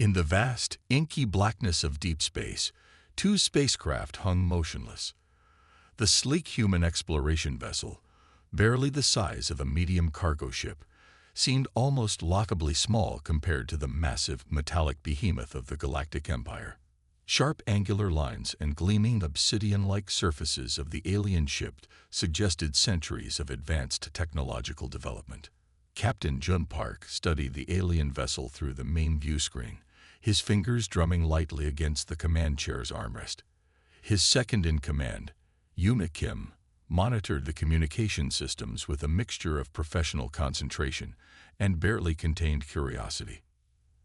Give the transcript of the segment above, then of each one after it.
In the vast, inky blackness of deep space, two spacecraft hung motionless. The sleek human exploration vessel, barely the size of a medium cargo ship, seemed almost laughably small compared to the massive metallic behemoth of the Galactic Empire. Sharp angular lines and gleaming obsidian-like surfaces of the alien ship suggested centuries of advanced technological development. Captain Jun Park studied the alien vessel through the main view screen, his fingers drumming lightly against the command chair's armrest. His second-in-command, Yuna Kim, monitored the communication systems with a mixture of professional concentration and barely contained curiosity.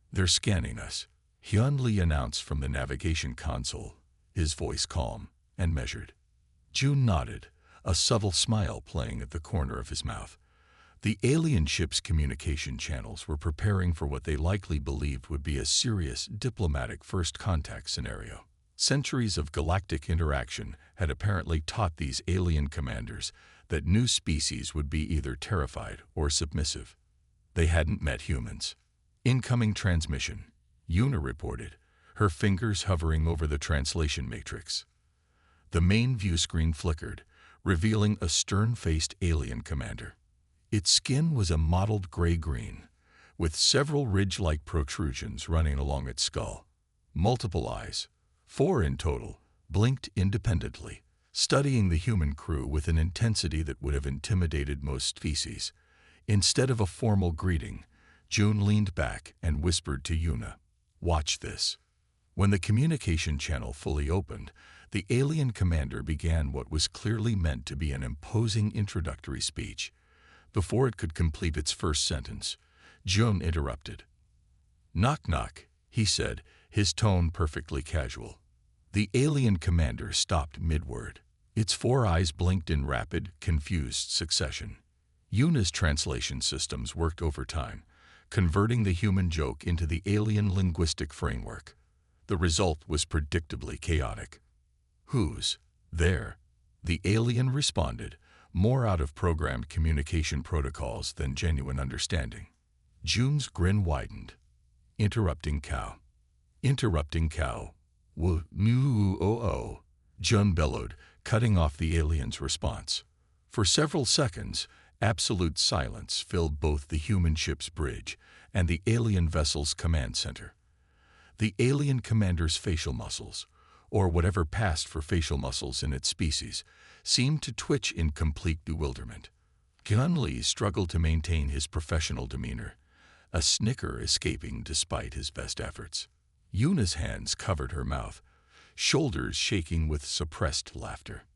"They're scanning us," Hyun Lee announced from the navigation console, his voice calm and measured. June nodded, a subtle smile playing at the corner of his mouth. The alien ship's communication channels were preparing for what they likely believed would be a serious diplomatic first contact scenario. Centuries of galactic interaction had apparently taught these alien commanders that new species would be either terrified or submissive. They hadn't met humans. "Incoming transmission," Yuna reported, her fingers hovering over the translation matrix. The main view screen flickered, revealing a stern-faced alien commander. Its skin was a mottled gray-green, with several ridge-like protrusions running along its skull. Multiple eyes, 4 in total, blinked independently, studying the human crew with an intensity that would have intimidated most species. Instead of a formal greeting, June leaned back and whispered to Yuna, "Watch this." When the communication channel fully opened, the alien commander began what was clearly meant to be an imposing introductory speech. Before it could complete its first sentence, June interrupted. "Knock knock," he said, his tone perfectly casual. The alien commander stopped mid-word. Its 4 eyes blinked in rapid, confused succession. Yuna's translation systems worked overtime, converting the human joke into the alien linguistic framework. The result was predictably chaotic. "Who's there?" The alien responded, more out of programmed communication protocols than genuine understanding. June's grin widened. "Interrupting cow." "Interrupting cow. W-nu-o-o," Jun bellowed, cutting off the alien's response. For several seconds, absolute silence filled both the human ship's bridge and the alien vessel's command center. The alien commander's facial muscles, or whatever passed for facial muscles in its species, seemed to twitch in complete bewilderment. Hyun Lee struggled to maintain his professional demeanor, a snicker escaping despite his best efforts. Yuna's hands covered her mouth, shoulders shaking with suppressed laughter.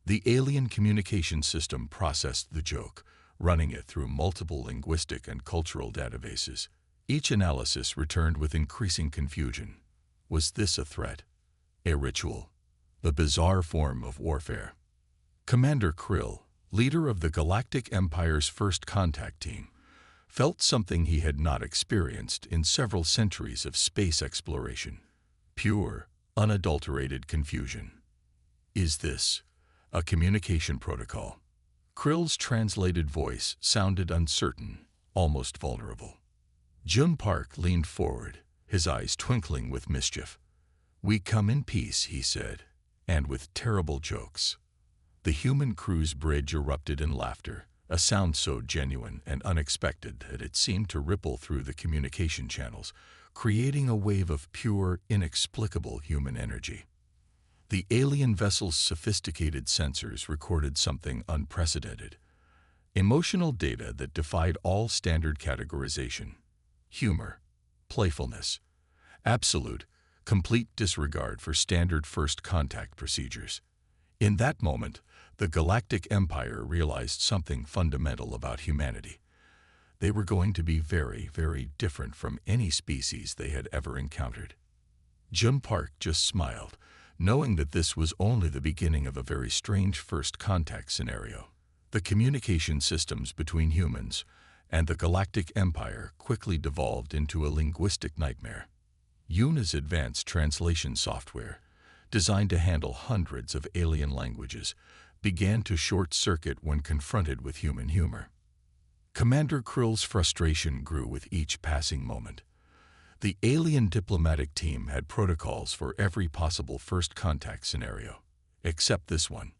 The alien communication system processed the joke, running it through multiple linguistic and cultural databases. Each analysis returned with increasing confusion. Was this a threat? A ritual? A bizarre form of warfare? Commander Krill, leader of the Galactic Empire's first contact team, felt something he had not experienced in several centuries of space exploration. Pure, unadulterated confusion. "Is this a communication protocol?" Krill's translated voice sounded uncertain, almost vulnerable. Jun Park leaned forward, his eyes twinkling with mischief. "We come in peace," he said, "and with terrible jokes." The human crew's bridge erupted in laughter, a sound so genuine and unexpected that it seemed to ripple through the communication channels, creating a wave of pure, inexplicable human energy. The alien vessel's sophisticated sensors recorded something unprecedented. Emotional data that defied all standard categorization. Humor, playfulness, absolute, complete disregard for standard first contact procedures. In that moment, the Galactic Empire realized something fundamental about humanity. They were going to be very, very different from any species they had ever encountered. Jun Park just smiled, knowing that this was only the beginning of a very strange first contact scenario. The communication systems between humans and the Galactic Empire quickly devolved into a linguistic nightmare. Yuna's advanced translation software, designed to handle hundreds of alien languages, began to short-circuit when confronted with human humor. Commander Krill's frustration grew with each passing moment. The alien diplomatic team had protocols for every possible first contact scenario, except this one.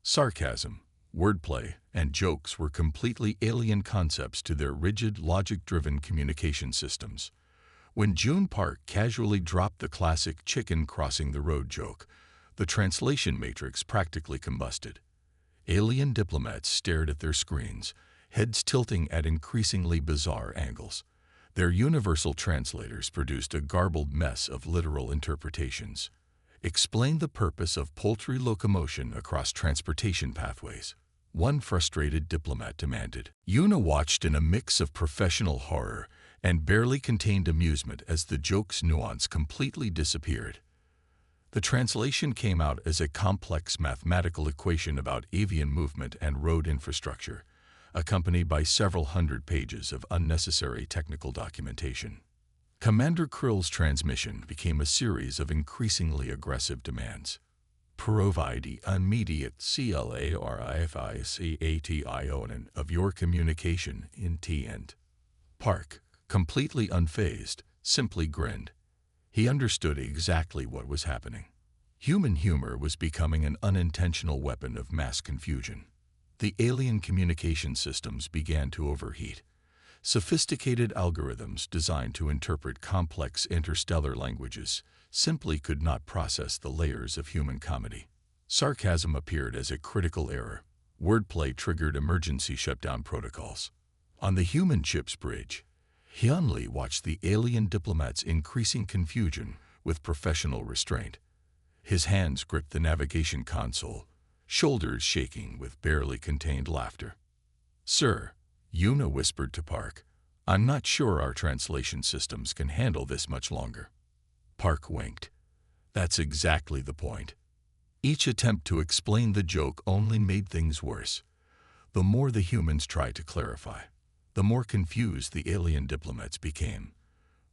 Sarcasm, wordplay, and jokes were completely alien concepts to their rigid, logic-driven communication systems. When June Park casually dropped the classic chicken crossing the road joke, the translation matrix practically combusted. Alien diplomats stared at their screens, heads tilting at increasingly bizarre angles. Their universal translators produced a garbled mess of literal interpretations. Explain the purpose of poultry locomotion across transportation pathways, one frustrated diplomat demanded. Yuna watched in a mix of professional horror and barely contained amusement as the joke's nuance completely disappeared. The translation came out as a complex mathematical equation about avian movement and road infrastructure, accompanied by several hundred pages of unnecessary technical documentation. Commander Krill's transmission became a series of increasingly aggressive demands. Provide immediate clarification of your communication intent. Park, completely unfazed, simply grinned. He understood exactly what was happening. Human humor was becoming an unintentional weapon of mass confusion. The alien communication systems began to overheat. Sophisticated algorithms designed to interpret complex interstellar languages simply could not process the layers of human comedy. Sarcasm appeared as a critical error. Wordplay triggered emergency shutdown protocols. On the human ship's bridge, Hyunli watched the alien diplomat's increasing confusion with professional restraint. His hands gripped the navigation console, shoulders shaking with barely contained laughter. "Sir," Yuna whispered to Park, "I'm not sure our translation systems can handle this much longer." Park winked. "That's exactly the point." Each attempt to explain the joke only made things worse. The more the humans tried to clarify, the more confused the alien diplomats became.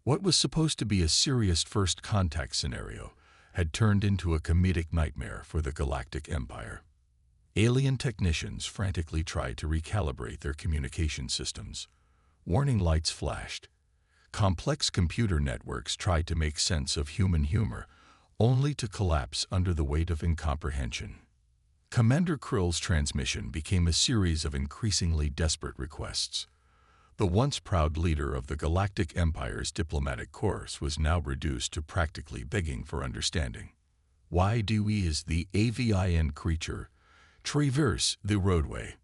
What was supposed to be a serious first contact scenario had turned into a comedic nightmare for the Galactic Empire. Alien technicians frantically tried to recalibrate their communication systems. Warning lights flashed. Complex computer networks tried to make sense of human humor, only to collapse under the weight of incomprehension. Commander Krill's transmission became a series of increasingly desperate requests. The once proud leader of the Galactic Empire's diplomatic corps was now reduced to practically begging for understanding. "Why do we as the avian creature traverse the roadway?"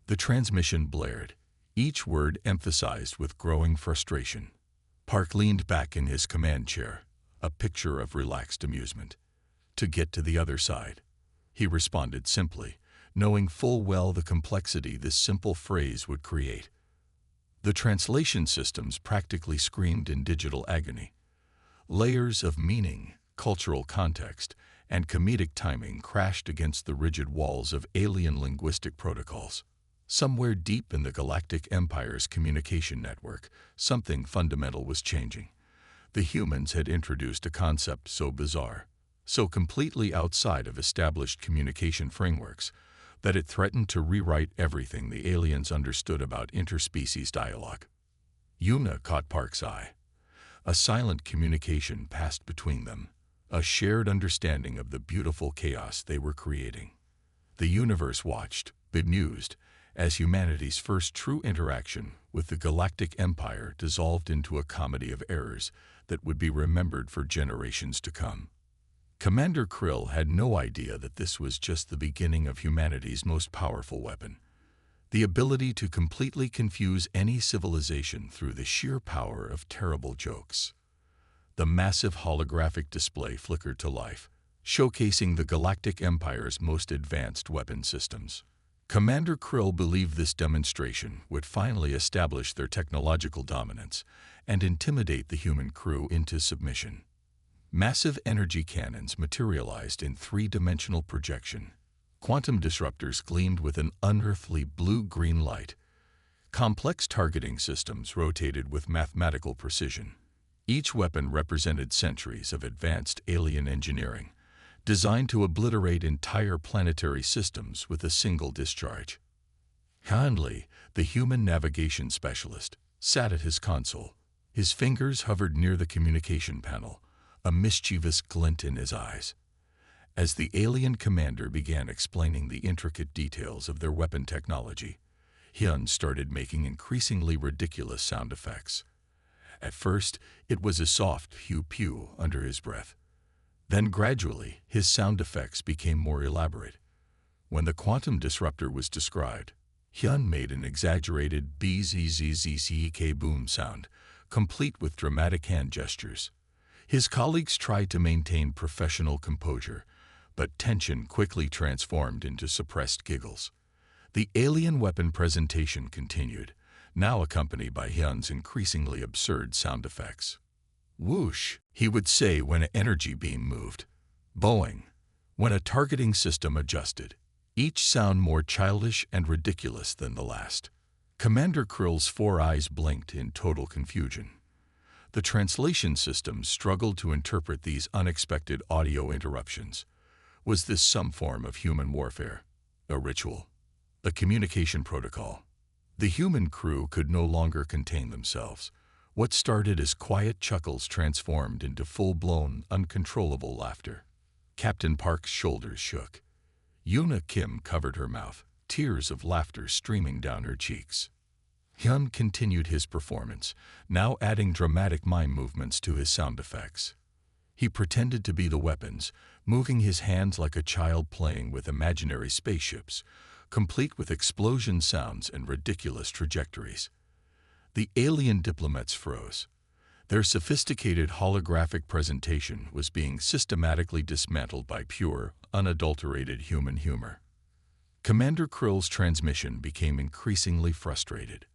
The transmission blared, each word emphasized with growing frustration. Park leaned back in his command chair, a picture of relaxed amusement. "To get to the other side," he responded simply, knowing full well the complexity this simple phrase would create. The translation systems practically screamed in digital agony. Layers of meaning, cultural context, and comedic timing crashed against the rigid walls of alien linguistic protocols. Somewhere deep in the Galactic Empire's communication network, something fundamental was changing. The humans had introduced a concept so bizarre, so completely outside of established communication frameworks, that it threatened to rewrite everything the aliens understood about interspecies dialogue. Yuna caught Park's eye. A silent communication passed between them, a shared understanding of the beautiful chaos they were creating. The universe watched, bemused, as humanity's first true interaction with the Galactic Empire dissolved into a comedy of errors that would be remembered for generations to come. Commander Krill had no idea that this was just the beginning of humanity's most powerful weapon, the ability to completely confuse any civilization through the sheer power of terrible jokes. The massive holographic display flickered to life, showcasing the Galactic Empire's most advanced weapon systems. Commander Krill believed this demonstration would finally establish their technological dominance and intimidate the human crew into submission. Massive energy cannons materialized in three-dimensional projection. Quantum disruptors gleamed with an unearthly blue-green light. Complex targeting systems rotated with mathematical precision. Each weapon represented centuries of advanced alien engineering, designed to obliterate entire planetary systems with a single discharge. Hanley, the human navigation specialist, sat at his console, His fingers hovered near the communication panel, a mischievous glint in his eyes. As the alien commander began explaining the intricate details of their weapon technology, Hyun started making increasingly ridiculous sound effects. At first, it was a soft pew-pew under his breath. Then gradually, his sound effects became more elaborate. When the quantum disruptor was described, Hyun made an exaggerated bzzzzck boom sound, complete with dramatic hand gestures. His colleagues tried to maintain professional composure, but tension quickly transformed into suppressed giggles. The alien weapon presentation continued, now accompanied by Hyun's increasingly absurd sound effects. Whoosh, he would say when an energy beam moved. Boing, when a targeting system adjusted. Each sound more childish and ridiculous than the last. Commander Krill's 4 eyes blinked in total confusion. The translation system struggled to interpret these unexpected audio interruptions. Was this some form of human warfare? A ritual? A communication protocol? The human crew could no longer contain themselves. What started as quiet chuckles transformed into full-blown, uncontrollable laughter. Captain Park's shoulders shook. Yoona Kim covered her mouth, tears of laughter streaming down her cheeks. Hyun continued his performance, now adding dramatic mime movements to his sound effects. He pretended to be the weapons, moving his hands like a child playing with imaginary spaceships, complete with explosion sounds and ridiculous trajectories. The alien diplomats froze. Their sophisticated holographic presentation was being systematically dismantled by pure, unadulterated human humor. Commander Krill's transmission became increasingly frustrated.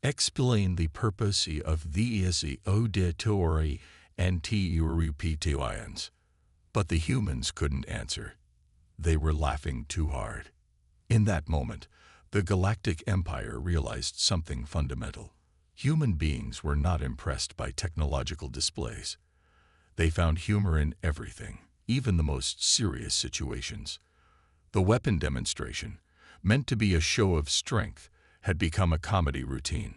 Explain the purpose of these auditory and repeations. But the humans couldn't answer. They were laughing too hard. In that moment, the Galactic Empire realized something fundamental. Human beings were not impressed by technological displays. They found humor in everything, even the most serious situations. The weapon demonstration, meant to be a show of strength, had become a comedy routine.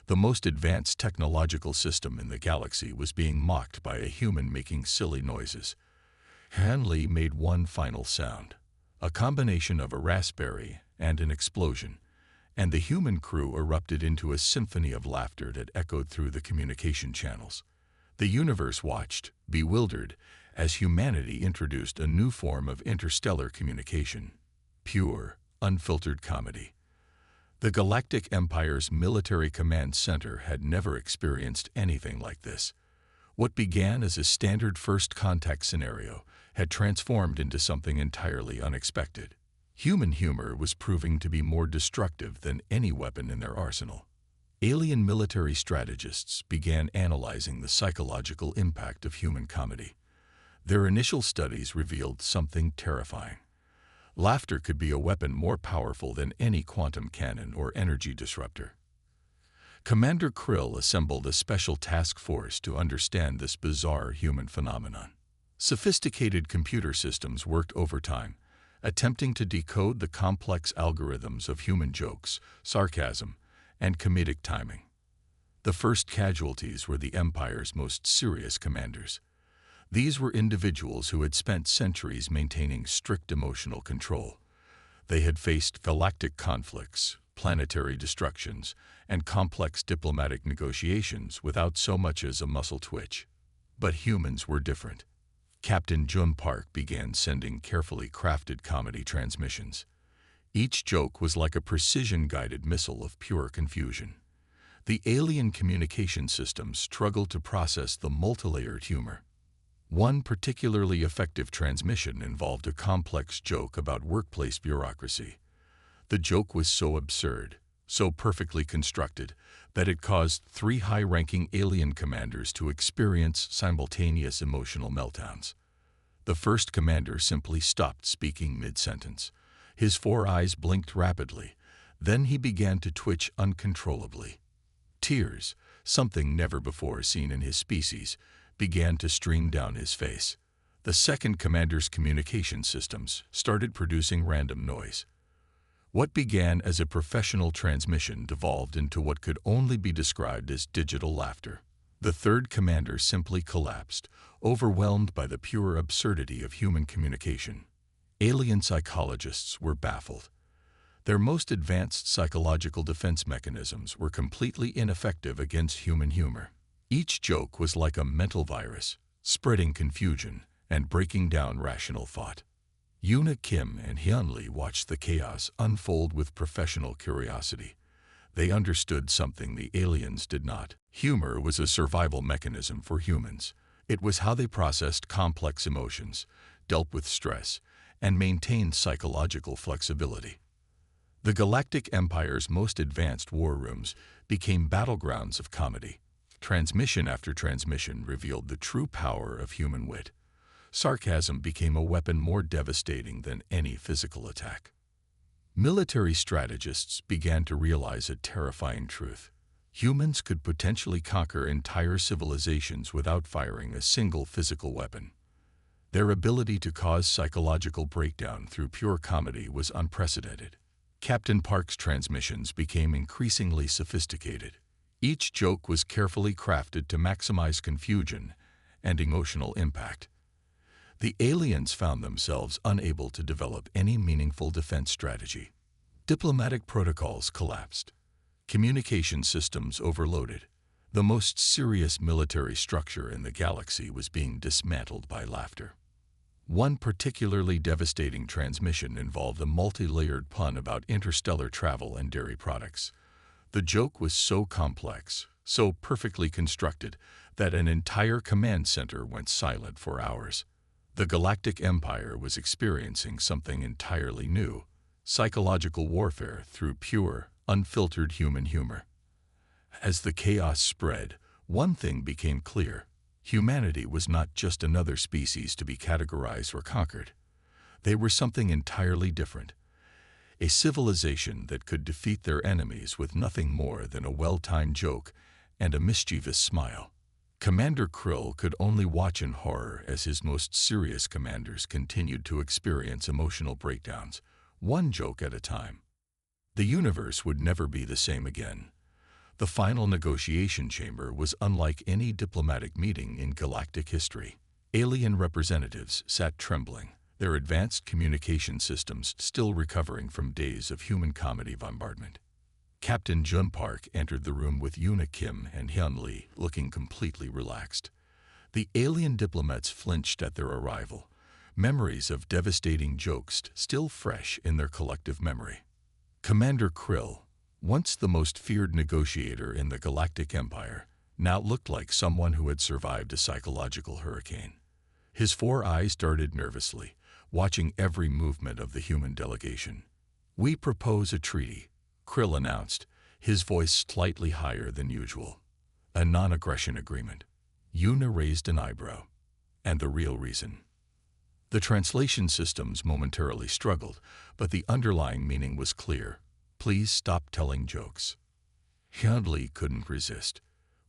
The most advanced technological system in the galaxy was being mocked by a human making silly noises. Hanley made one final sound, a combination of a raspberry and an explosion, and the human crew erupted into a symphony of laughter that echoed through the communication channels. The universe watched, bewildered, as humanity introduced a new form of interstellar communication. Pure, unfiltered comedy. The Galactic Empire's military command center had never experienced anything like this. What began as a standard first contact scenario had transformed into something entirely unexpected. Human humor was proving to be more destructive than any weapon in their arsenal. Alien military strategists began analyzing the psychological impact of human comedy. Their initial studies revealed something terrifying. Laughter could be a weapon more powerful than any quantum cannon or energy disruptor. Commander Krill assembled a special task force to understand this bizarre human phenomenon. Sophisticated computer systems worked overtime, attempting to decode the complex algorithms of human jokes, sarcasm, and comedic timing. The first casualties were the Empire's most serious commanders. These were individuals who had spent centuries maintaining strict emotional control. They had faced galactic conflicts, planetary destructions, and complex diplomatic negotiations without so much as a muscle twitch. But humans were different. Captain Jun Park began sending carefully crafted comedy transmissions. Each joke was like a precision-guided missile of pure confusion. The alien communication system struggled to process the multilayered humor. One particularly effective transmission involved a complex joke about workplace bureaucracy. The joke was so absurd, so perfectly constructed, that it caused 3 high-ranking alien commanders to experience simultaneous emotional meltdowns. The first commander simply stopped speaking mid-sentence. His 4 eyes blinked rapidly. Then he began to twitch uncontrollably. Tears, something never before seen in his species, began to stream down his face. The second commander's communication systems started producing random noise. What began as a professional transmission devolved into what could only be described as digital laughter. The third commander simply collapsed, overwhelmed by the pure absurdity of human communication. Alien psychologists were baffled. Their most advanced psychological defense mechanisms were completely ineffective against human humor. Each joke was like a mental virus, spreading confusion and breaking down rational thought. Yoona Kim and Hyun Lee watched the chaos unfold with professional curiosity. They understood something the aliens did not. Humor was a survival mechanism for humans. It was how they processed complex emotions, dealt with stress, and maintained psychological flexibility. The Galactic Empire's most advanced war rooms became battlegrounds of comedy. Transmission after transmission revealed the true power of human wit. Sarcasm became a weapon more devastating than any physical attack. Military strategists began to realize a terrifying truth. Humans could potentially conquer entire civilizations without firing a single physical weapon. Their ability to cause psychological breakdown through pure comedy was unprecedented. Captain Park's transmissions became increasingly sophisticated. Each joke was carefully crafted to maximize confusion and emotional impact. The aliens found themselves unable to develop any meaningful defense strategy. Diplomatic protocols collapsed. Communication systems overloaded. The most serious military structure in the galaxy was being dismantled by laughter. One particularly devastating transmission involved a multi-layered pun about interstellar travel and dairy products. The joke was so complex, so perfectly constructed, that an entire command center went silent for hours. The Galactic Empire was experiencing something entirely new: psychological warfare through pure, unfiltered human humor. As the chaos spread, one thing became clear: humanity was not just another species to be categorized or conquered. They were something entirely different. A civilization that could defeat their enemies with nothing more than a well-timed joke and a mischievous smile. Commander Krill could only watch in horror as his most serious commanders continued to experience emotional breakdowns, one joke at a time. The universe would never be the same again. The final negotiation chamber was unlike any diplomatic meeting in galactic history. Alien representatives sat trembling, their advanced communication systems still recovering from days of human comedy bombardment. Captain Jun Park entered the room with Yoona Kim and Hyun Lee, looking completely relaxed. The alien diplomats flinched at their arrival, memories of devastating jokes still fresh in their collective memory. Commander Krill, once the most feared negotiator in the Galactic Empire, now looked like someone who had survived a psychological hurricane. His 4 eyes darted nervously, watching every movement of the human delegation. "We propose a treaty," Krill announced, his voice slightly higher than usual. "A non-aggression agreement." Yoona raised an eyebrow. "And the real reason?" The translation systems momentarily struggled, but the underlying meaning was clear. "Please stop telling jokes." Hyun Lee couldn't resist.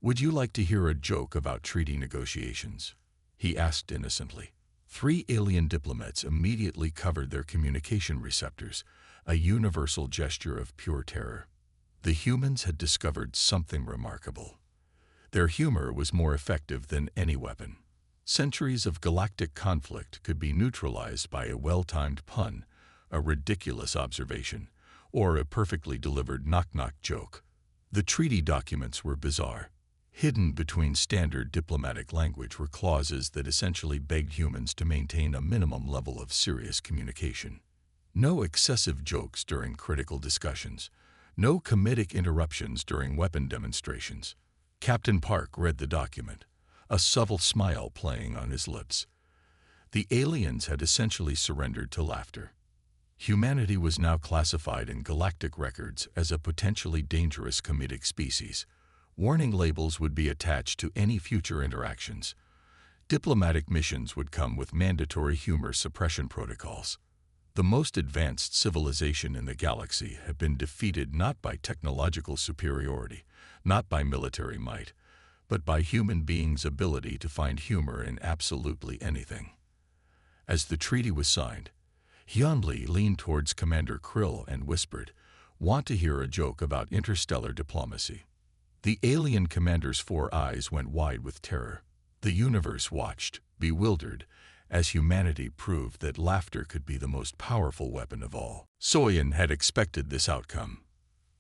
"Would you like to hear a joke about treaty negotiations?" he asked innocently. 3 alien diplomats immediately covered their communication receptors, a universal gesture of pure terror. The humans had discovered something remarkable. Their humor was more effective than any weapon. Centuries of galactic conflict could be neutralized by a well-timed pun, a ridiculous observation, or a perfectly delivered knock-knock joke. The treaty documents were bizarre. Hidden between standard diplomatic language were clauses that essentially begged humans to maintain a minimum level of serious communication. No excessive jokes during critical discussions. No comedic interruptions during weapon demonstrations. Captain Park read the document, a subtle smile playing on his lips. The aliens had essentially surrendered to laughter. Humanity was now classified in galactic records as a potentially dangerous comedic species. Warning labels would be attached to any future interactions. Diplomatic missions would come with mandatory humor suppression protocols. The most advanced civilization in the galaxy had been defeated not by technological superiority, not by military might, but by human beings' ability to find humor in absolutely anything. As the treaty was signed, Hyun Lee leaned towards Commander Krill and whispered, "Want to hear a joke about interstellar diplomacy?" The alien commander's 4 eyes went wide with terror. The universe watched, bewildered, as humanity proved that laughter could be the most powerful weapon of all. Soyan had expected this outcome.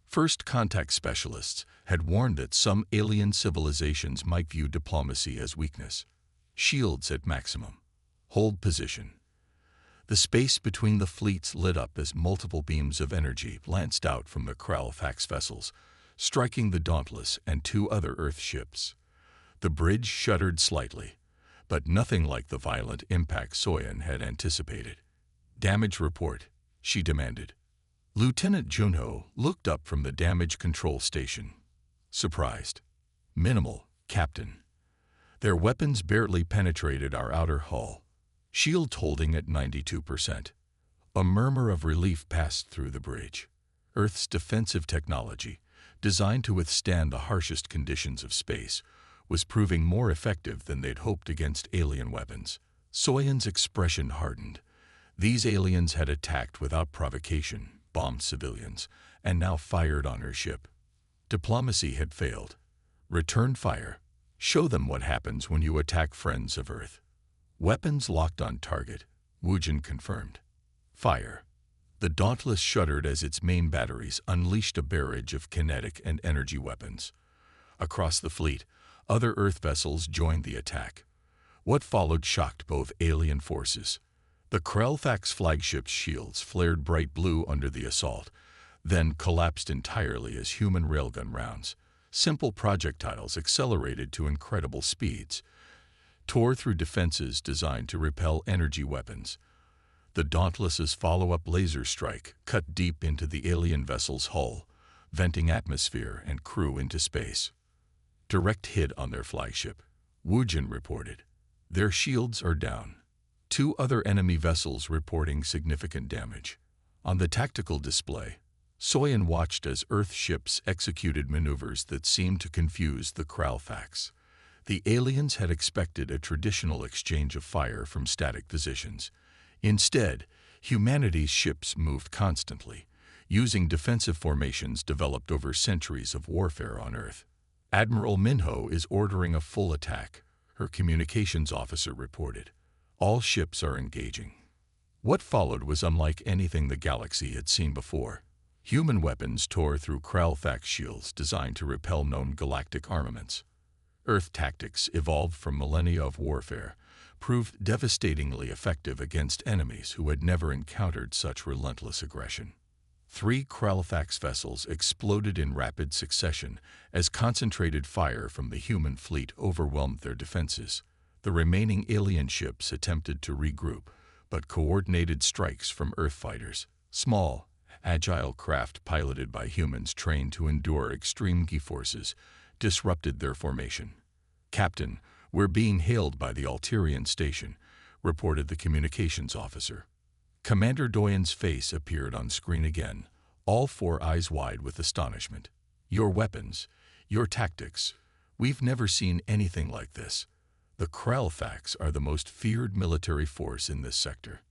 First contact specialists had warned that some alien civilizations might view diplomacy as weakness. Shields at maximum. Hold position. The space between the fleets lit up as multiple beams of energy lanced out from the Kralfax vessels, striking the Dauntless and 2 other Earth ships. The bridge shuddered slightly, but nothing like the violent impact Soyan had anticipated. "Damage report," she demanded. Lieutenant Junho looked up from the damage control station. Surprised. "Minimal, Captain. Their weapons barely penetrated our outer hull. Shield holding at 92%. A murmur of relief passed through the bridge. Earth's defensive technology, designed to withstand the harshest conditions of space, was proving more effective than they'd hoped against alien weapons. Soyan's expression hardened. These aliens had attacked without provocation, bombed civilians, and now fired on her ship. Diplomacy had failed. Return fire. Show them what happens when you attack friends of Earth. Weapons locked on target, Wujin confirmed. Fire. The Dauntless shuddered as its main batteries unleashed a barrage of kinetic and energy weapons. Across the fleet, other Earth vessels joined the attack. What followed shocked both alien forces. The Kralfax flagship's shields flared bright blue under the assault, then collapsed entirely as human railgun rounds, simple projectiles accelerated to incredible speeds, tore through defenses designed to repel energy weapons. The Dauntless's follow-up laser strike cut deep into the alien vessel's hull, venting atmosphere and crew into space. Direct hit on their flagship, Wujin reported. Their shields are down. 2 other enemy vessels reporting significant damage. On the tactical display, Soyan watched as Earth ships executed maneuvers that seemed to confuse the Kralfax. The aliens had expected a traditional exchange of fire from static positions. Instead, humanity's ships moved constantly, using defensive formations developed over centuries of warfare on Earth. Admiral Minho is ordering a full attack, her communications officer reported. All ships are engaging. What followed was unlike anything the galaxy had seen before. Human weapons tore through Kralfax shields designed to repel known galactic armaments. Earth tactics, evolved from millennia of warfare, proved devastatingly effective against enemies who had never encountered such relentless aggression. 3 Kralfax vessels exploded in rapid succession as concentrated fire from the human fleet overwhelmed their defenses. The remaining alien ships attempted to regroup, but coordinated strikes from Earth fighters, small, agile craft piloted by humans trained to endure extreme G-forces, disrupted their formation. "Captain, we're being hailed by the Alterian station," reported the communications officer. Commander Doyen's face appeared on screen again, all 4 eyes wide with astonishment. "Your weapons, your tactics, we've never seen anything like this. The Kralfax are the most feared military force in this sector."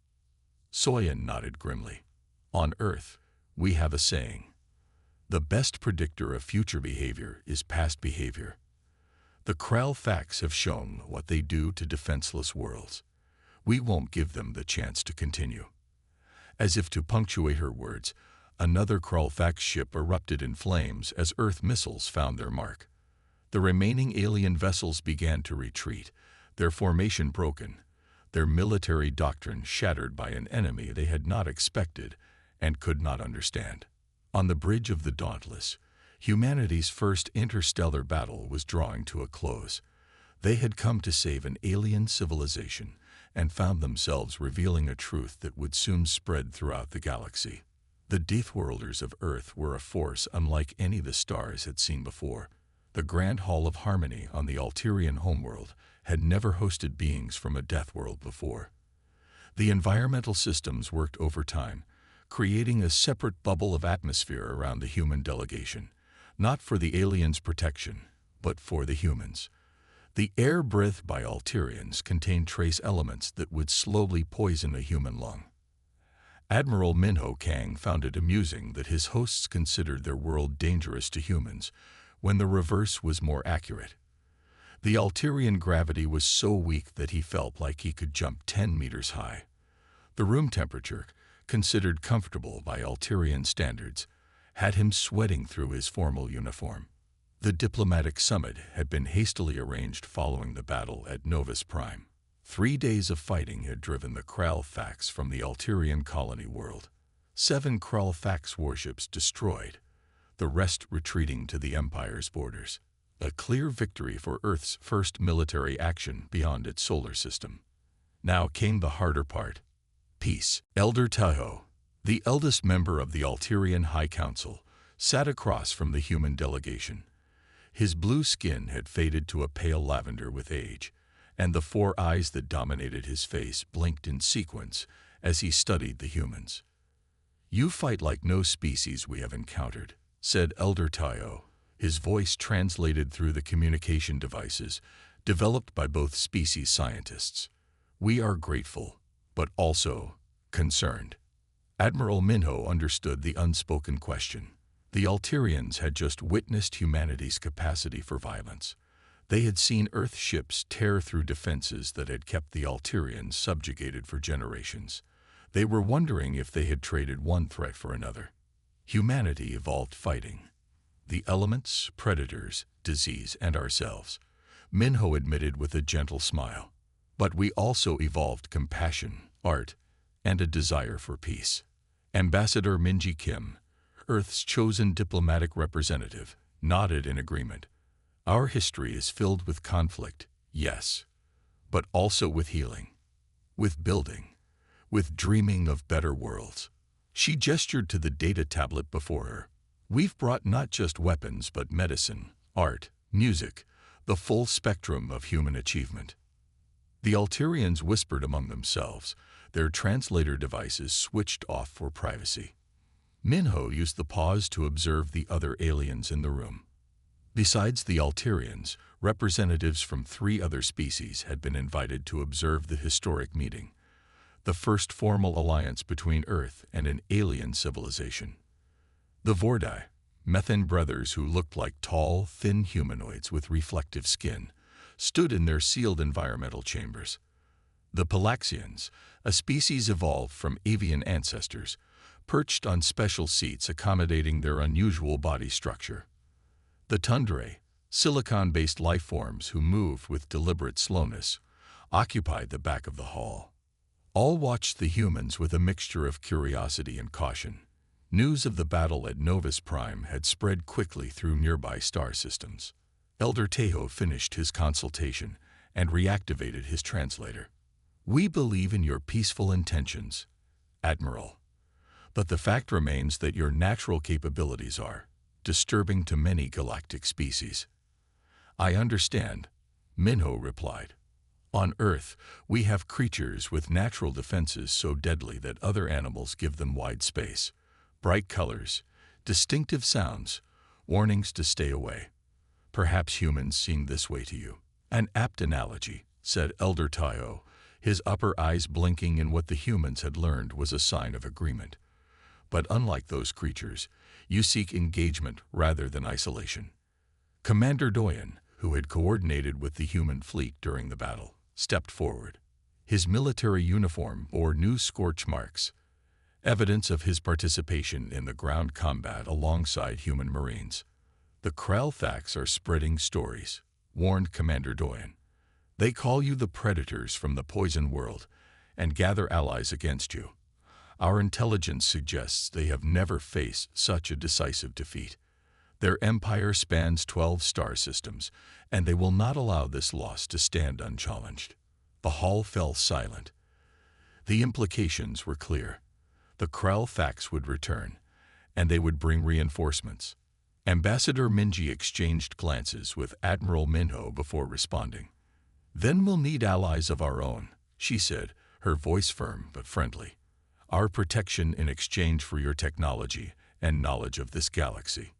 Soyan nodded grimly. "On Earth, we have a saying. The best predictor of future behavior is past behavior. The Kralfax have shown what they do to defenseless worlds. We won't give them the chance to continue." As if to punctuate her words, another Kralfax ship erupted in flames as Earth missiles found their mark. The remaining alien vessels began to retreat, their formation broken, their military doctrine shattered by an enemy they had not expected and could not understand. On the bridge of the Dauntless, humanity's first interstellar battle was drawing to a close. They had come to save an alien civilization and found themselves revealing a truth that would soon spread throughout the galaxy. The Deathworlders of Earth were a force unlike any the stars had seen before. The Grand Hall of Harmony on the Alterian homeworld had never hosted beings from a death world before. The environmental systems worked overtime, creating a separate bubble of atmosphere around the human delegation, not for the aliens' protection, but for the humans. The air breathed by Alterians contained trace elements that would slowly poison a human lung. Admiral Minho Kang found it amusing that his hosts considered their world dangerous to humans, when the reverse was more accurate. The Alterian gravity was so weak that he felt like he could jump 10 meters high. The room temperature, considered comfortable by Alterian standards, had him sweating through his formal uniform. The diplomatic summit had been hastily arranged following the battle at Novus Prime. 3 days of fighting had driven the Kralfax from the Alterian colony world. 7 Kralfax warships destroyed, the rest retreating to the Empire's borders. A clear victory for Earth's first military action beyond its solar system. Now came the harder part. Peace. Elder Tahoe, the eldest member of the Alterian High Council, sat across from the human delegation. His blue skin had faded to a pale lavender with age, and the 4 eyes that dominated his face blinked in sequence as he studied the humans. "You fight like no species we have encountered," said Elder Tahoe, his voice translated through the communication devices developed by both species scientists. "We are grateful, but also concerned." Admiral Minho understood the unspoken question. The Alterians had just witnessed humanity's capacity for violence. They had seen Earth ships tear through defenses that had kept the Alterians subjugated for generations. They were wondering if they had traded one threat for another. Humanity evolved fighting. The elements, predators, disease, and ourselves, Minho admitted with a gentle smile. But we also evolved compassion, art, and a desire for peace. Ambassador Minji Kim, Earth's chosen diplomatic representative, nodded in agreement. Our history is filled with conflict, yes, but also with healing, with building, with dreaming of better worlds. She gestured to the data tablet before her. We've brought not just weapons but medicine, art, music, the full spectrum of human achievement. The Alterians whispered among themselves, their translator devices switched off for privacy. Minho used the pause to observe the other aliens in the room. Besides the Alterians, representatives from 3 other species had been invited to observe the historic meeting, the first formal alliance between Earth and an alien civilization. The Vordai, Methane brothers who looked like tall, thin humanoids with reflective skin, stood in their sealed environmental chambers. The Palaxians, a species evolved from avian ancestors, perched on special seats accommodating their unusual body structure. The Tundrae, silicon-based life forms who moved with deliberate slowness, occupied the back of the hall. All watched the humans with a mixture of curiosity and caution. News of the battle at Novus Prime had spread quickly through nearby star systems. Elder Tahoe finished his consultation and reactivated his translator. "We believe in your peaceful intentions, Admiral, but the fact remains that your natural capabilities are disturbing to many galactic species." "I understand," Minho replied. "On Earth, we have creatures with natural defenses so deadly that other animals give them wide space. Bright colors, distinctive sounds, warnings to stay away. Perhaps humans seem this way to you." "An apt analogy," said Elder Tahoe, his upper eyes blinking in what the humans had learned was a sign of agreement. "But unlike those creatures, you seek engagement rather than isolation." Commander Doyen, who had coordinated with the human fleet during the battle, stepped forward. His military uniform bore new scorch marks, evidence of his participation in the ground combat alongside human marines. "The Kralfax are spreading stories," warned Commander Doyen. "They call you the predators from the poison world and gather allies against you. Our intelligence suggests they have never faced such a decisive defeat. Their empire spans 12 star systems, and they will not allow this loss to stand unchallenged." The hall fell silent. The implications were clear. The Kralfax would return, and they would bring reinforcements. Ambassador Minji exchanged glances with Admiral Minho before responding. "Then we'll need allies of our own," she said, her voice firm but friendly. "Our protection in exchange for your technology and knowledge of this galaxy."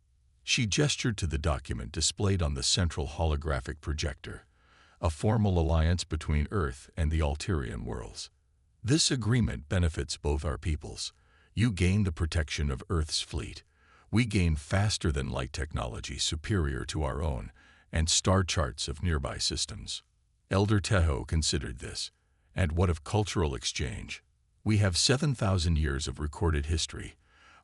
She gestured to the document displayed on the central holographic projector, a formal alliance between Earth and the Alterian worlds. "This agreement benefits both our peoples. You gain the protection of Earth's fleet, We gain faster-than-light technology superior to our own, and star charts of nearby systems. Elder Teho considered this. And what of cultural exchange? We have 7,000 years of recorded history,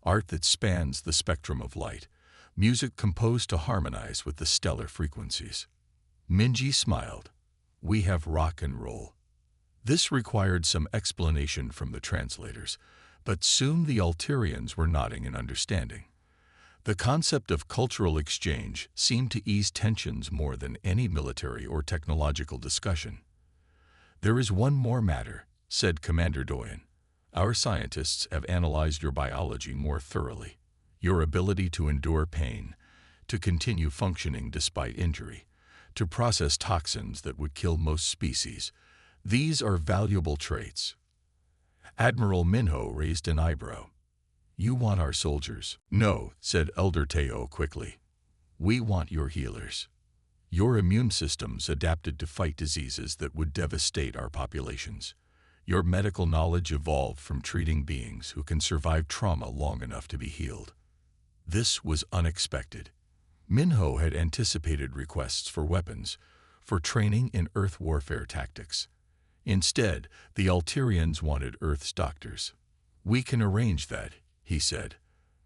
art that spans the spectrum of light, music composed to harmonize with the stellar frequencies. Minji smiled. We have rock and roll. This required some explanation from the translators, but soon the Alterians were nodding in understanding. The concept of cultural exchange seemed to ease tensions more than any military or technological discussion. There is one more matter, said Commander Doyen. Our scientists have analyzed your biology more thoroughly. Your ability to endure pain, to continue functioning despite injury, to process toxins that would kill most species. These are valuable traits. Admiral Minho raised an eyebrow. You want our soldiers? No, said Elder Teo quickly. We want your healers. Your immune systems adapted to fight diseases that would devastate our populations. Your medical knowledge evolved from treating beings who can survive trauma long enough to be healed. This was unexpected. Minho had anticipated requests for weapons, for training in Earth warfare tactics. Instead, the Alterians wanted Earth's doctors. We can arrange that, he said.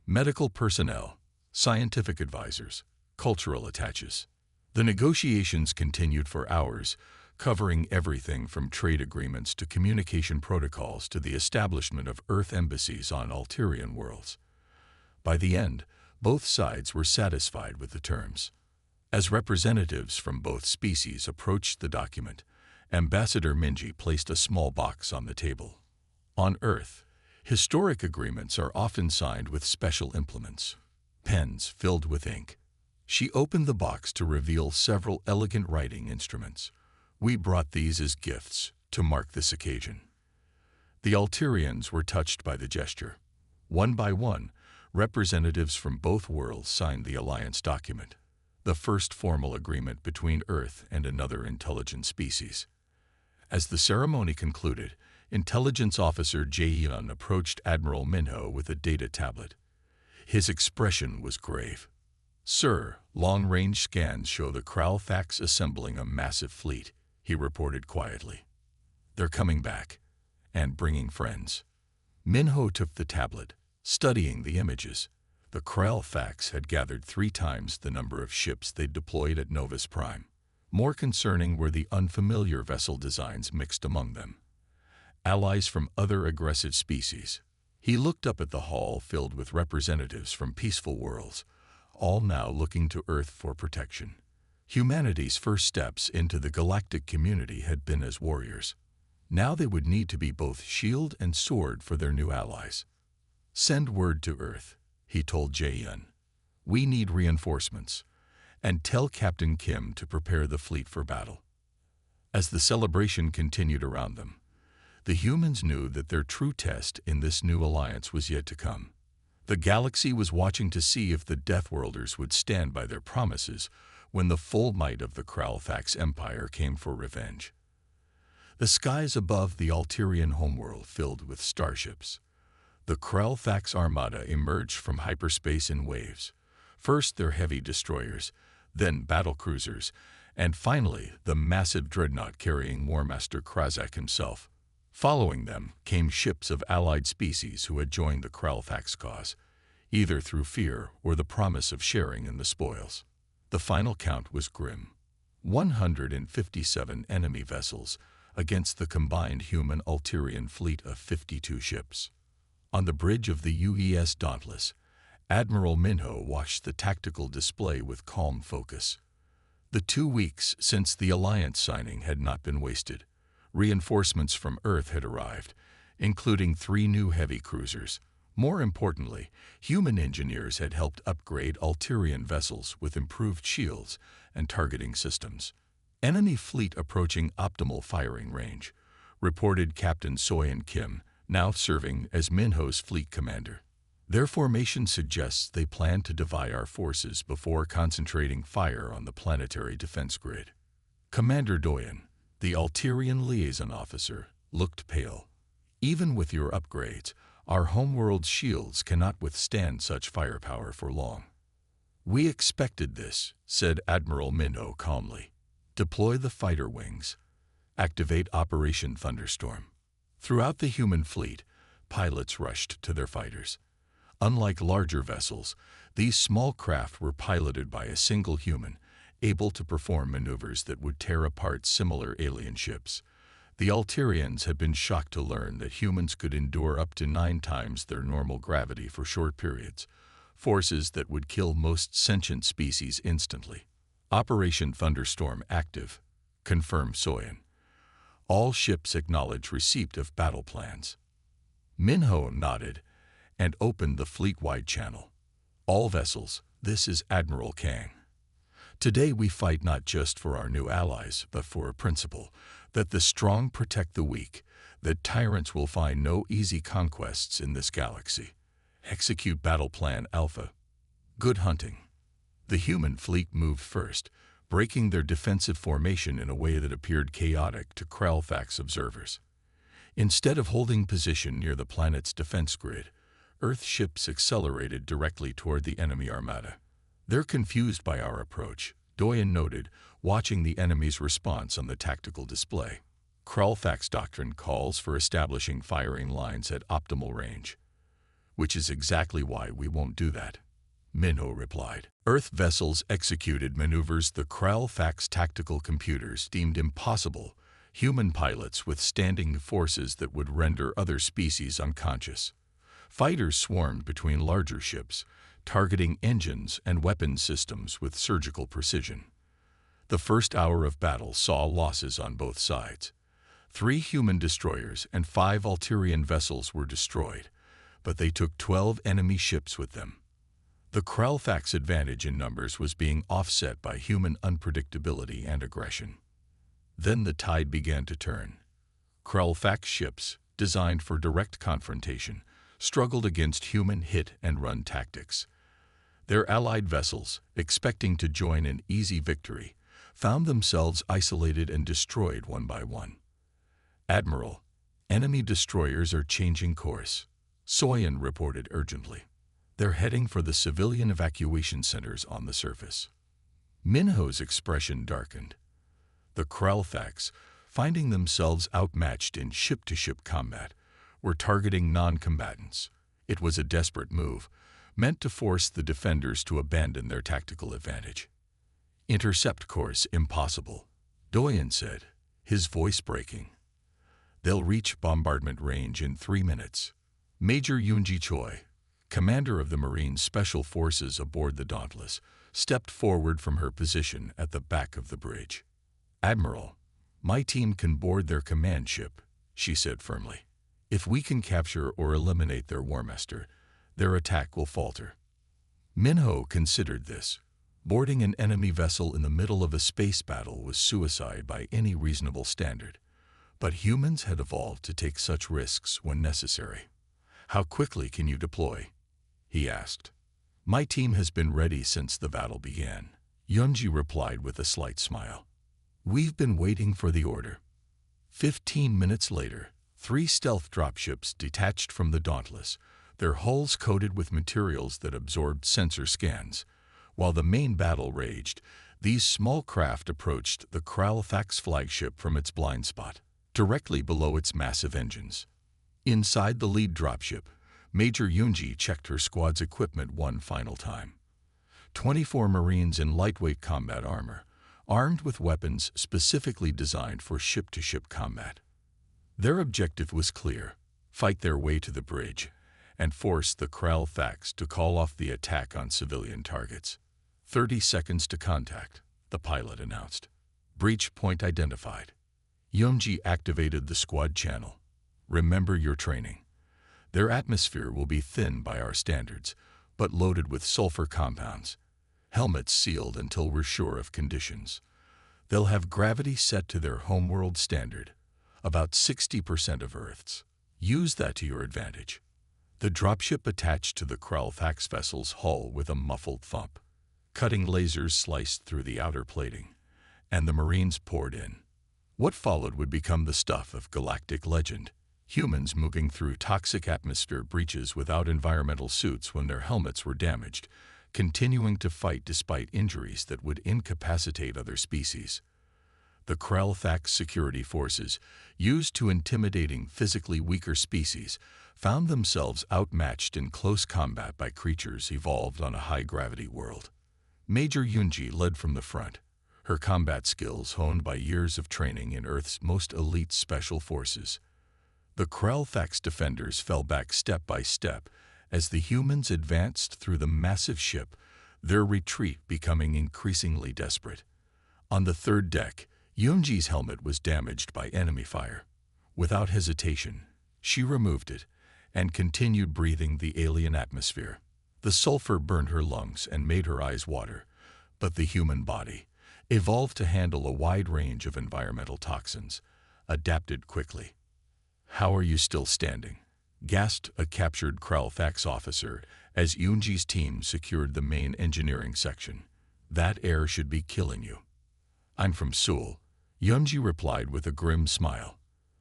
Medical personnel, scientific advisors, cultural attaches. The negotiations continued for hours, covering everything from trade agreements to communication protocols to the establishment of Earth embassies on Alterian worlds. By the end, both sides were satisfied with the terms. As representatives from both species approached the document, Ambassador Minji placed a small box on the table. On Earth, historic agreements are often signed with special implements, pens filled with ink. She opened the box to reveal several elegant writing instruments. We brought these as gifts to mark this occasion. The Alterians were touched by the gesture. One by one, representatives from both worlds signed the alliance document, the first formal agreement between Earth and another intelligent species. As the ceremony concluded, Intelligence Officer Jae-yun approached Admiral Minho with a data tablet. His expression was grave. Sir, long-range scans show the Kralfax assembling a massive fleet, he reported quietly. They're coming back, and bringing friends. Minho took the tablet, studying the images. The Kralfax had gathered 3 times the number of ships they'd deployed at Novus Prime. More concerning were the unfamiliar vessel designs mixed among them. Allies from other aggressive species. He looked up at the hall filled with representatives from peaceful worlds, all now looking to Earth for protection. Humanity's first steps into the galactic community had been as warriors. Now they would need to be both shield and sword for their new allies. Send word to Earth, he told Jae-yun. We need reinforcements, and tell Captain Kim to prepare the fleet for battle. As the celebration continued around them, the humans knew that their true test in this new alliance was yet to come. The galaxy was watching to see if the Deathworlders would stand by their promises when the full might of the Kralfax Empire came for revenge. The skies above the Alterian homeworld filled with starships. The Kralfax Armada emerged from hyperspace in waves. First their heavy destroyers, then battlecruisers, and finally the massive dreadnought carrying Warmaster Krazak himself. Following them came ships of allied species who had joined the Kralfax cause, either through fear or the promise of sharing in the spoils. The final count was grim. 157 enemy vessels against the combined human Alterian fleet of 52 ships. On the bridge of the UES Dauntless, Admiral Minho watched the tactical display with calm focus. The 2 weeks since the alliance signing had not been wasted. Reinforcements from Earth had arrived, including 3 new heavy cruisers. More importantly, human engineers had helped upgrade Alterian vessels with improved shields and targeting systems. Enemy fleet approaching optimal firing range, reported Captain Soyeon Kim, now serving as Minho's fleet commander. Their formation suggests they plan to divide our forces before concentrating fire on the planetary defense grid. Commander Doyen, the Alterian liaison officer, looked pale. Even with your upgrades, Our homeworld's shields cannot withstand such firepower for long. We expected this, said Admiral Minho calmly. Deploy the fighter wings. Activate Operation Thunderstorm. Throughout the human fleet, pilots rushed to their fighters. Unlike larger vessels, these small craft were piloted by a single human, able to perform maneuvers that would tear apart similar alien ships. The Alterians had been shocked to learn that humans could endure up to 9 times their normal gravity for short periods, forces that would kill most sentient species instantly. Operation Thunderstorm active, confirmed Soyan. All ships acknowledge receipt of battle plans. Minho nodded and opened the fleet-wide channel. All vessels, this is Admiral Kang. Today we fight not just for our new allies, but for a principle, that the strong protect the weak, that tyrants will find no easy conquests in this galaxy. Execute Battle Plan Alpha. Good hunting. The human fleet moved first, breaking their defensive formation in a way that appeared chaotic to Kralfax observers. Instead of holding position near the planet's defense grid, Earth ships accelerated directly toward the enemy armada. They're confused by our approach, Doyen noted, watching the enemy's response on the tactical display. Kralfax doctrine calls for establishing firing lines at optimal range. Which is exactly why we won't do that, Minho replied. Earth vessels executed maneuvers the Kralfax tactical computers deemed impossible, human pilots withstanding forces that would render other species unconscious. Fighters swarmed between larger ships, targeting engines and weapon systems with surgical precision. The first hour of battle saw losses on both sides. 3 human destroyers and 5 Alterian vessels were destroyed, but they took 12 enemy ships with them. The Kralfax advantage in numbers was being offset by human unpredictability and aggression. Then the tide began to turn. Kralfax ships, designed for direct confrontation, struggled against human hit-and-run tactics. Their allied vessels, expecting to join an easy victory, found themselves isolated and destroyed one by one. Admiral, enemy destroyers are changing course, Soyan reported urgently. They're heading for the civilian evacuation centers on the surface. Minho's expression darkened. The Kralfax, finding themselves outmatched in ship-to-ship combat, were targeting non-combatants. It was a desperate move, meant to force the defenders to abandon their tactical advantage. Intercept course impossible, Doyen said, his voice breaking. They'll reach bombardment range in 3 minutes. Major Yoonji Choi, commander of the Marine Special Forces aboard the Dauntless, stepped forward from her position at the back of the bridge. Admiral, my team can board their command ship, she said firmly. If we can capture or eliminate their Warmaster, their attack will falter. Minho considered this. Boarding an enemy vessel in the middle of a space battle was suicide by any reasonable standard. But humans had evolved to take such risks when necessary. How quickly can you deploy? He asked. My team has been ready since the battle began, Yunji replied with a slight smile. We've been waiting for the order. 15 minutes later, 3 stealth dropships detached from the Dauntless, their hulls coated with materials that absorbed sensor scans. While the main battle raged, these small craft approached the Kralfax flagship from its blind spot, directly below its massive engines. Inside the lead dropship, Major Yoonji checked her squad's equipment one final time. 24 Marines in lightweight combat armor, armed with weapons specifically designed for ship-to-ship combat. Their objective was clear: fight their way to the bridge and force the Kralfax to call off the attack on civilian targets. 30 seconds to contact, the pilot announced. Breach point identified. Yoonji activated the squad channel. Remember your training. Their atmosphere will be thin by our standards, but loaded with sulfur compounds. Helmets sealed until we're sure of conditions. They'll have gravity set to their homeworld standard, about 60% of Earth's. Use that to your advantage. The dropship attached to the Kralfax vessel's hull with a muffled thump. Cutting lasers sliced through the outer plating, and the Marines poured in. What followed would become the stuff of galactic legend. Humans moving through toxic atmosphere breaches without environmental suits when their helmets were damaged, continuing to fight despite injuries that would incapacitate other species. The Krell-Thax security forces, used to intimidating physically weaker species, found themselves outmatched in close combat by creatures evolved on a high-gravity world. Major Yunji led from the front, her combat skills honed by years of training in Earth's most elite special forces. The Krell-Thax defenders fell back step by step as the humans advanced through the massive ship, their retreat becoming increasingly desperate. On the third deck, Yunji's helmet was damaged by enemy fire. Without hesitation, she removed it and continued breathing the alien atmosphere. The sulfur burned her lungs and made her eyes water, but the human body, evolved to handle a wide range of environmental toxins, adapted quickly. "How are you still standing?" gasped a captured Krell-Thax officer as Yunji's team secured the main engineering section. "That air should be killing you." "I'm from Seoul," Yunji replied with a grim smile.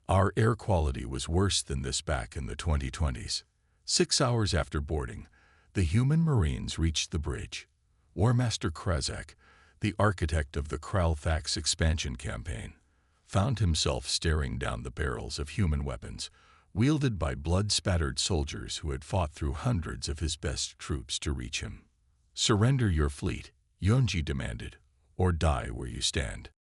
"Our air quality was worse than this back in the 2020s. 6 hours after boarding, the human Marines reached the bridge. Warmaster Krazak, the architect of the Krell-Thax expansion campaign, found himself staring down the barrels of human weapons, wielded by blood-spattered soldiers who had fought through hundreds of his best troops to reach him. "Surrender your fleet," Yunji demanded, "or die where you stand."